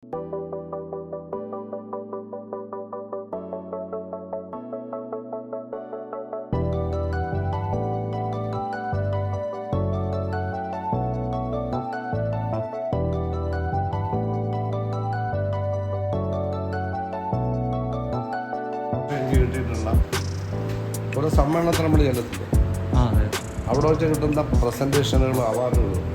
കിട്ടിയിട്ടുള്ള ഒരു സമ്മേളനത്തിൽ നമ്മൾ ചെല്ലത്തില്ലേ, അവിടെ വെച്ച് കിട്ടുന്ന പ്രസൻറ്റേഷനുകളും അവാർഡുകളും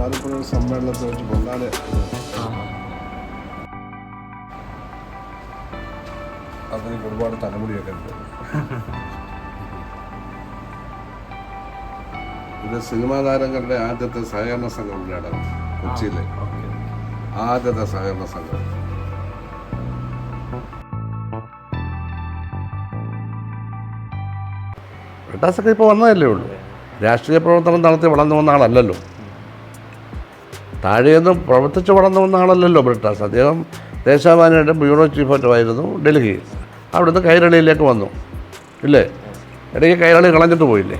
ആലപ്പുഴ സമ്മേളനത്തിൽ വെച്ച് പൊന്നാലെ അതിന് ഒരുപാട് തലമുടിയൊക്കെ ഉണ്ട്. ഇത് സിനിമാ താരങ്ങളുടെ ആദ്യത്തെ സഹകരണ സംഘം ഉണ്ടായിരുന്നു കൊച്ചിയിലെ ആദ്യത്തെ സഹകരണ സംഘം. ബ്രിട്ടാസൊക്കെ ഇപ്പോൾ വന്നതല്ലേ ഉള്ളൂ. രാഷ്ട്രീയ പ്രവർത്തനം നടത്തി വളർന്നു വന്ന ആളല്ലല്ലോ, താഴെയൊന്നും പ്രവർത്തിച്ച് വളർന്നു വന്ന ആളല്ലല്ലോ ബ്രിട്ടാസ്. അദ്ദേഹം ദേശാഭിമാനിയുടെ ബ്യൂറോ ചീഫ് ആയിരുന്നു ഡൽഹിയിൽ. അവിടുന്ന് കൈരളിയിലേക്ക് വന്നു ഇല്ലേ, ഇടയ്ക്ക് കൈരളി കളഞ്ഞിട്ട് പോയില്ലേ,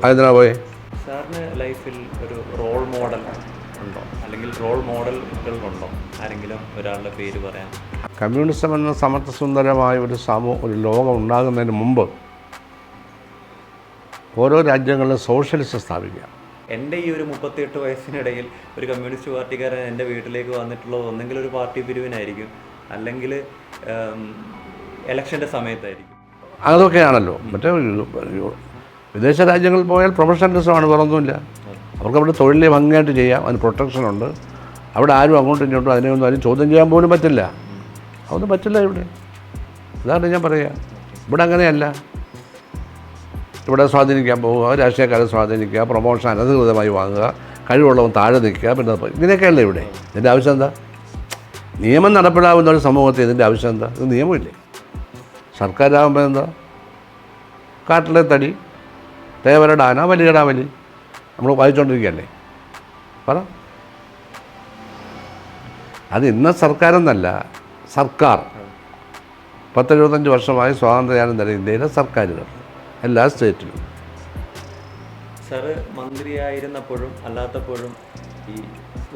അതിനാ പോയി. സാറിന് ലൈഫിൽ ഒരു റോൾ മോഡൽ ഉണ്ടോ, അല്ലെങ്കിൽ റോൾ മോഡലുകളുണ്ടോ? ആരെങ്കിലും ഒരാളുടെ പേര് പറയാം. കമ്മ്യൂണിസം എന്ന സമത്വസുന്ദരമായ ഒരു ലോകം ഉണ്ടാകുന്നതിന് മുമ്പ് ഓരോ രാജ്യങ്ങളിലും സോഷ്യലിസ്റ്റ് സ്ഥാപിക്കുക. എൻ്റെ ഈ ഒരു 38 വയസ്സിനിടയിൽ ഒരു കമ്മ്യൂണിസ്റ്റ് പാർട്ടിക്കാരൻ എൻ്റെ വീട്ടിലേക്ക് വന്നിട്ടുള്ളത് ഒന്നെങ്കിൽ ഒരു പാർട്ടി പിരിവിനായിരിക്കും, അല്ലെങ്കിൽ ഇലക്ഷൻ്റെ സമയത്തായിരിക്കും. അതൊക്കെയാണല്ലോ. മറ്റേ വിദേശ രാജ്യങ്ങളിൽ പോയാൽ പ്രൊഫഷണലിസമാണ്, വേറൊന്നുമില്ല. അവർക്ക് അവിടെ തൊഴിൽ ഭംഗിയായിട്ട് ചെയ്യാം, അതിന് പ്രൊട്ടക്ഷനുണ്ട്. അവിടെ ആരും അങ്ങോട്ടും ഇങ്ങോട്ടും അതിനെയൊന്നും ആരും ചോദ്യം ചെയ്യാൻ പോലും പറ്റില്ല. അതൊന്നും പറ്റില്ല ഇവിടെ. ഇതാണ് ഞാൻ പറയുക. ഇവിടെ അങ്ങനെയല്ല. ഇവിടെ സ്വാധീനിക്കാൻ പോവുക, രാഷ്ട്രീയക്കാരെ സ്വാധീനിക്കുക, പ്രൊമോഷൻ അനധികൃതമായി വാങ്ങുക, കഴിവുള്ളവൻ താഴെ നിൽക്കുക, പിന്നെ ഇങ്ങനെയൊക്കെയല്ലേ ഇവിടെ. ഇതിൻ്റെ ആവശ്യം എന്താ? നിയമം നടപ്പിലാവുന്ന ഒരു സമൂഹത്തിൽ ഇതിൻ്റെ ആവശ്യം എന്താ? ഇത് നിയമമില്ലേ. സർക്കാരാകുമ്പോൾ എന്താ, കാട്ടിലെ തടി, തേവരുടെ ആന, വലിയടാ വലി, നമ്മൾ വായിച്ചുകൊണ്ടിരിക്കുകയല്ലേ. പറ. അത് ഇന്ന സർക്കാരെന്നല്ല, സർക്കാർ 10-75 വർഷമായി സ്വാതന്ത്ര്യം തരുന്ന ഇന്ത്യയിലെ സർക്കാരുകൾ എല്ലാ സ്റ്റേറ്റിലും. സാറ് മന്ത്രിയായിരുന്നപ്പോഴും അല്ലാത്തപ്പോഴും ഈ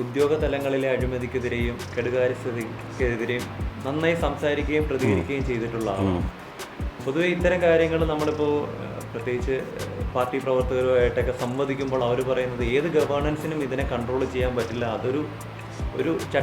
ഉദ്യോഗ തലങ്ങളിലെ അഴിമതിക്കെതിരെയും കെടുകാര്യസ്ഥതയ്ക്കെതിരെയും നന്നായി സംസാരിക്കുകയും പ്രതികരിക്കുകയും ചെയ്തിട്ടുള്ള ആളാണ്. പൊതുവെ ഇത്തരം കാര്യങ്ങൾ നമ്മളിപ്പോൾ പ്രത്യേകിച്ച് പാർട്ടി പ്രവർത്തകരുമായിട്ടൊക്കെ സംവദിക്കുമ്പോൾ അവർ പറയുന്നത് ഏത് ഗവേണൻസിനും ഇതിനെ കൺട്രോൾ ചെയ്യാൻ പറ്റില്ല, അതൊരു